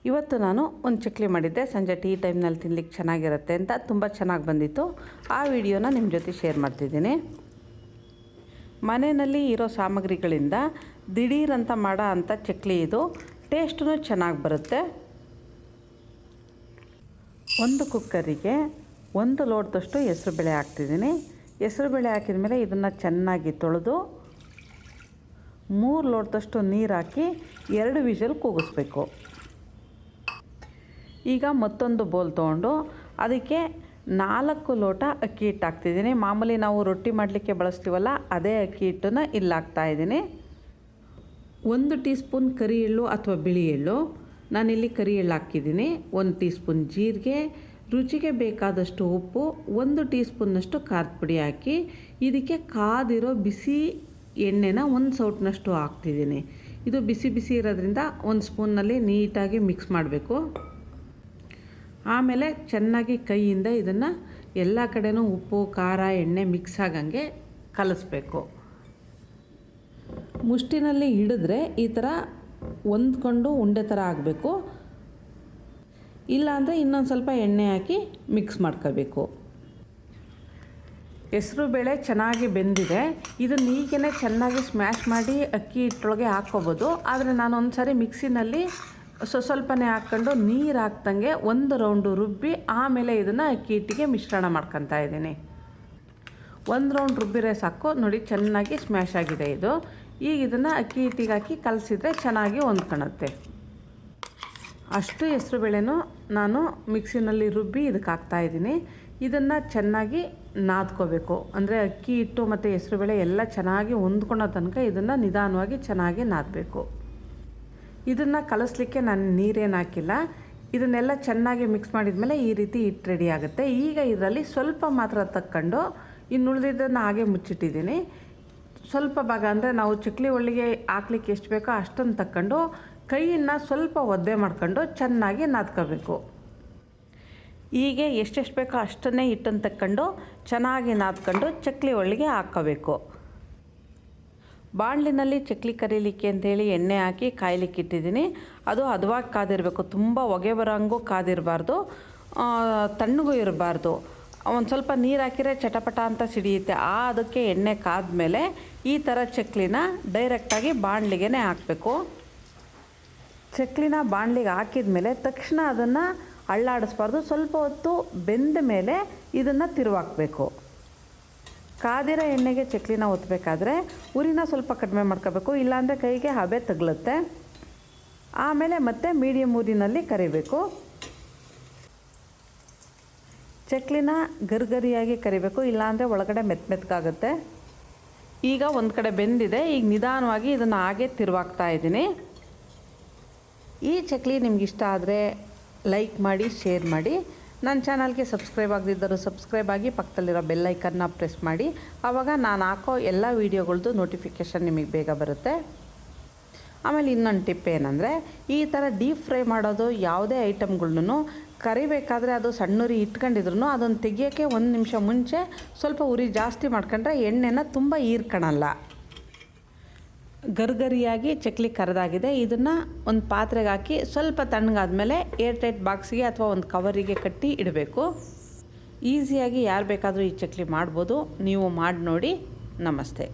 ಇವತ್ತು ನಾನು ಒಂದು ಚಕ್ಲಿ ಮಾಡಿದ್ದೆ. ಸಂಜೆ ಟೀ ಟೈಮ್ನಲ್ಲಿ ತಿನ್ಲಿಕ್ಕೆ ಚೆನ್ನಾಗಿರುತ್ತೆ ಅಂತ ತುಂಬ ಚೆನ್ನಾಗಿ ಬಂದಿತ್ತು. ಆ ವಿಡಿಯೋನ ನಿಮ್ಮ ಜೊತೆ ಶೇರ್ ಮಾಡ್ತಿದ್ದೀನಿ. ಮನೆಯಲ್ಲಿ ಇರೋ ಸಾಮಗ್ರಿಗಳಿಂದ ದಿಢೀರಂತ ಮಾಡೋ ಅಂಥ ಚಕ್ಲಿ ಇದು. ಟೇಸ್ಟೂ ಚೆನ್ನಾಗಿ ಬರುತ್ತೆ. ಒಂದು ಕುಕ್ಕರಿಗೆ 1 ಲೋಟದಷ್ಟು ಹೆಸರುಬೇಳೆ ಹಾಕ್ತಿದ್ದೀನಿ. ಹೆಸರುಬೇಳೆ ಹಾಕಿದ ಮೇಲೆ ಇದನ್ನು ಚೆನ್ನಾಗಿ ತೊಳೆದು 3 ಲೋಟದಷ್ಟು ನೀರು ಹಾಕಿ 2 ವಿಷಲ್ ಕೂಗಿಸ್ಬೇಕು. ಈಗ ಮತ್ತೊಂದು ಬೌಲ್ ತೊಗೊಂಡು ಅದಕ್ಕೆ 4 ಲೋಟ ಅಕ್ಕಿ ಹಿಟ್ಟು ಹಾಕ್ತಿದ್ದೀನಿ. ಮಾಮೂಲಿ ನಾವು ರೊಟ್ಟಿ ಮಾಡಲಿಕ್ಕೆ ಬಳಸ್ತೀವಲ್ಲ ಅದೇ ಅಕ್ಕಿ ಹಿಟ್ಟನ್ನು ಇಲ್ಲಿ ಹಾಕ್ತಾಯಿದ್ದೀನಿ. 1 ಟೀ ಸ್ಪೂನ್ ಕರಿ ಎಳ್ಳು ಅಥವಾ ಬಿಳಿ ಎಳ್ಳು, ನಾನಿಲ್ಲಿ ಕರಿ ಎಳ್ಳು ಹಾಕಿದ್ದೀನಿ. 1 ಟೀ ಸ್ಪೂನ್ ಜೀರಿಗೆ, ರುಚಿಗೆ ಬೇಕಾದಷ್ಟು ಉಪ್ಪು, 1 ಟೀ ಸ್ಪೂನ್ನಷ್ಟು ಖಾರದ ಪುಡಿ ಹಾಕಿ ಇದಕ್ಕೆ ಕಾದಿರೋ ಬಿಸಿ ಎಣ್ಣೆನ 1 ಸೌಟ್ನಷ್ಟು ಹಾಕ್ತಿದ್ದೀನಿ. ಇದು ಬಿಸಿ ಬಿಸಿ ಇರೋದ್ರಿಂದ 1 ಸ್ಪೂನ್ನಲ್ಲಿ ನೀಟಾಗಿ ಮಿಕ್ಸ್ ಮಾಡಬೇಕು. ಆಮೇಲೆ ಚೆನ್ನಾಗಿ ಕೈಯಿಂದ ಇದನ್ನು ಎಲ್ಲ ಕಡೆನೂ ಉಪ್ಪು ಖಾರ ಎಣ್ಣೆ ಮಿಕ್ಸ್ ಆಗಂಗೆ ಕಲಿಸ್ಬೇಕು. ಮುಷ್ಟಿನಲ್ಲಿ ಹಿಡಿದ್ರೆ ಈ ಥರ ಹೊಂದ್ಕೊಂಡು ಉಂಡೆ ಥರ ಆಗಬೇಕು. ಇಲ್ಲಾಂದರೆ ಇನ್ನೊಂದು ಸ್ವಲ್ಪ ಎಣ್ಣೆ ಹಾಕಿ ಮಿಕ್ಸ್ ಮಾಡ್ಕೋಬೇಕು. ಹೆಸರುಬೇಳೆ ಚೆನ್ನಾಗಿ ಬೆಂದಿದೆ. ಇದನ್ನು ಈಗೇ ಚೆನ್ನಾಗಿ ಸ್ಮ್ಯಾಶ್ ಮಾಡಿ ಅಕ್ಕಿ ಹಿಟ್ಟೊಳಗೆ ಹಾಕ್ಕೋಬೋದು. ಆದರೆ ನಾನು ಒಂದು ಸಾರಿ ಮಿಕ್ಸಿನಲ್ಲಿ ಸ್ವಲ್ಪನೇ ಹಾಕ್ಕೊಂಡು ನೀರು ಹಾಕ್ದಂಗೆ 1 ರೌಂಡು ರುಬ್ಬಿ ಆಮೇಲೆ ಇದನ್ನು ಅಕ್ಕಿ ಹಿಟ್ಟಿಗೆ ಮಿಶ್ರಣ ಮಾಡ್ಕೊತಾ ಇದ್ದೀನಿ. 1 ರೌಂಡ್ ರುಬ್ಬಿರೆ ಸಾಕು. ನೋಡಿ ಚೆನ್ನಾಗಿ ಸ್ಮ್ಯಾಶ್ ಆಗಿದೆ ಇದು. ಈಗ ಇದನ್ನು ಅಕ್ಕಿ ಹಿಟ್ಟಿಗೆ ಹಾಕಿ ಕಲಸಿದ್ರೆ ಚೆನ್ನಾಗಿ ಹೊಂದ್ಕೊಳುತ್ತೆ. ಅಷ್ಟು ಹೆಸರುಬೇಳೆನೂ ನಾನು ಮಿಕ್ಸಿನಲ್ಲಿ ರುಬ್ಬಿ ಇದಕ್ಕೆ ಹಾಕ್ತಾಯಿದ್ದೀನಿ. ಇದನ್ನು ಚೆನ್ನಾಗಿ ನಾದ್ಕೋಬೇಕು. ಅಂದರೆ ಅಕ್ಕಿ ಹಿಟ್ಟು ಮತ್ತು ಹೆಸರುಬೇಳೆ ಎಲ್ಲ ಚೆನ್ನಾಗಿ ಹೊಂದ್ಕೊಳ್ಳೋ ತನಕ ಇದನ್ನು ನಿಧಾನವಾಗಿ ಚೆನ್ನಾಗಿ ನಾದಬೇಕು. ಇದನ್ನು ಕಲಿಸ್ಲಿಕ್ಕೆ ನಾನು ನೀರೇನು ಹಾಕಿಲ್ಲ. ಇದನ್ನೆಲ್ಲ ಚೆನ್ನಾಗಿ ಮಿಕ್ಸ್ ಮಾಡಿದ್ಮೇಲೆ ಈ ರೀತಿ ಹಿಟ್ಟು ರೆಡಿ ಆಗುತ್ತೆ. ಈಗ ಇದರಲ್ಲಿ ಸ್ವಲ್ಪ ಮಾತ್ರ ತಕ್ಕೊಂಡು ಇನ್ನು ಉಳಿದಿದ್ದನ್ನು ಹಾಗೆ ಮುಚ್ಚಿಟ್ಟಿದ್ದೀನಿ. ಸ್ವಲ್ಪ ಭಾಗ ಅಂದರೆ ನಾವು ಚಕ್ಲಿ ಒಳ್ಳಿಗೆ ಹಾಕ್ಲಿಕ್ಕೆ ಎಷ್ಟು ಬೇಕೋ ಅಷ್ಟನ್ನು ತಕ್ಕೊಂಡು ಕೈಯನ್ನು ಸ್ವಲ್ಪ ಒದ್ದೆ ಮಾಡ್ಕೊಂಡು ಚೆನ್ನಾಗಿ ನಾದ್ಕೋಬೇಕು. ಹೀಗೆ ಎಷ್ಟೆಷ್ಟು ಬೇಕೋ ಅಷ್ಟನ್ನೇ ಹಿಟ್ಟನ್ನು ತಕ್ಕೊಂಡು ಚೆನ್ನಾಗಿ ನಾದ್ಕೊಂಡು ಚಕ್ಲಿ ಒಳ್ಳಿಗೆ ಹಾಕ್ಕೋಬೇಕು. ಬಾಣಲಿನಲ್ಲಿ ಚಕ್ಲಿ ಕರೀಲಿಕ್ಕೆ ಅಂತೇಳಿ ಎಣ್ಣೆ ಹಾಕಿ ಕಾಯ್ಲಿಕ್ಕೆ ಇಟ್ಟಿದ್ದೀನಿ. ಅದು ಹದವಾಗಿ ಕಾದಿರಬೇಕು. ತುಂಬ ಹೊಗೆ ಬರೋಂಗೂ ಕಾದಿರಬಾರ್ದು, ತಣ್ಣಗೂ ಇರಬಾರ್ದು. ಒಂದು ಸ್ವಲ್ಪ ನೀರು ಹಾಕಿದರೆ ಚಟಪಟ ಅಂತ ಸಿಡಿಯುತ್ತೆ. ಅದಕ್ಕೆ ಎಣ್ಣೆ ಕಾದ್ಮೇಲೆ ಈ ಥರ ಚಕ್ಲಿನ ಡೈರೆಕ್ಟಾಗಿ ಬಾಣಲಿಗೆ ಹಾಕಬೇಕು. ಚಕ್ಲಿನ ಬಾಣಲಿಗೆ ಹಾಕಿದ ಮೇಲೆ ತಕ್ಷಣ ಅದನ್ನು ಅಳ್ಳಾಡಿಸ್ಬಾರ್ದು. ಸ್ವಲ್ಪ ಹೊತ್ತು ಬೆಂದ ಮೇಲೆ ಇದನ್ನು ತಿರುವಾಕಬೇಕು. ಕಾದಿರೋ ಎಣ್ಣೆಗೆ ಚಕ್ಲಿನ ಒತ್ತಬೇಕಾದ್ರೆ ಉರಿನ ಸ್ವಲ್ಪ ಕಡಿಮೆ ಮಾಡ್ಕೋಬೇಕು, ಇಲ್ಲಾಂದರೆ ಕೈಗೆ ಹಬೆ ತಗಲುತ್ತೆ. ಆಮೇಲೆ ಮತ್ತೆ ಮೀಡಿಯಮ್ ಊರಿನಲ್ಲಿ ಕರಿಬೇಕು. ಚಕ್ಲಿನ ಗರಿಗರಿಯಾಗಿ ಕರಿಬೇಕು, ಇಲ್ಲಾಂದರೆ ಒಳಗಡೆ ಮೆತ್ತಗಾಗುತ್ತೆ. ಈಗ ಒಂದು ಕಡೆ ಬೆಂದಿದೆ. ಈಗ ನಿಧಾನವಾಗಿ ಇದನ್ನು ಹಾಗೆ ತಿರುವಾಕ್ತಾ ಇದ್ದೀನಿ. ಈ ಚಕ್ಲಿ ನಿಮ್ಗೆ ಇಷ್ಟ ಆದರೆ ಲೈಕ್ ಮಾಡಿ, ಶೇರ್ ಮಾಡಿ. ನನ್ನ ಚಾನಲ್ಗೆ ಸಬ್ಸ್ಕ್ರೈಬ್ ಆಗದಿದ್ದರೂ ಸಬ್ಸ್ಕ್ರೈಬ್ ಆಗಿ ಪಕ್ಕದಲ್ಲಿರೋ ಬೆಲ್ ಐಕನ್ನ ಪ್ರೆಸ್ ಮಾಡಿ. ಆವಾಗ ನಾನು ಹಾಕೋ ಎಲ್ಲ ವೀಡಿಯೋಗಳದ್ದು ನೋಟಿಫಿಕೇಷನ್ ನಿಮಗೆ ಬೇಗ ಬರುತ್ತೆ. ಆಮೇಲೆ ಇನ್ನೊಂದು ಟಿಪ್ ಏನಂದರೆ, ಈ ಥರ ಡೀಪ್ ಫ್ರೈ ಮಾಡೋದು ಯಾವುದೇ ಐಟಮ್ಗಳ್ನೂ ಕರಿಬೇಕಾದ್ರೆ ಅದು ಸಣ್ಣ ಉರಿ ಇಟ್ಕೊಂಡಿದ್ರು ಅದನ್ನು ತೆಗಿಯೋಕ್ಕೆ 1 ನಿಮಿಷ ಮುಂಚೆ ಸ್ವಲ್ಪ ಉರಿ ಜಾಸ್ತಿ ಮಾಡ್ಕೊಂಡ್ರೆ ಎಣ್ಣೆನ ತುಂಬ ಹೀರ್ಕೊಳ್ಳಲ್ಲ. ಗರಿಗರಿಯಾಗಿ ಚಕ್ಲಿ ಕರೆದಾಗಿದೆ. ಇದನ್ನು ಒಂದು ಪಾತ್ರೆಗೆ ಹಾಕಿ ಸ್ವಲ್ಪ ತಣ್ಣಗಾದ್ಮೇಲೆ ಏರ್ ಟೈಟ್ ಬಾಕ್ಸಿಗೆ ಅಥವಾ ಒಂದು ಕವರಿಗೆ ಕಟ್ಟಿ ಇಡಬೇಕು. ಈಸಿಯಾಗಿ ಯಾರು ಬೇಕಾದರೂ ಈ ಚಕ್ಲಿ ಮಾಡ್ಬೋದು. ನೀವು ಮಾಡಿ ನೋಡಿ. ನಮಸ್ತೆ.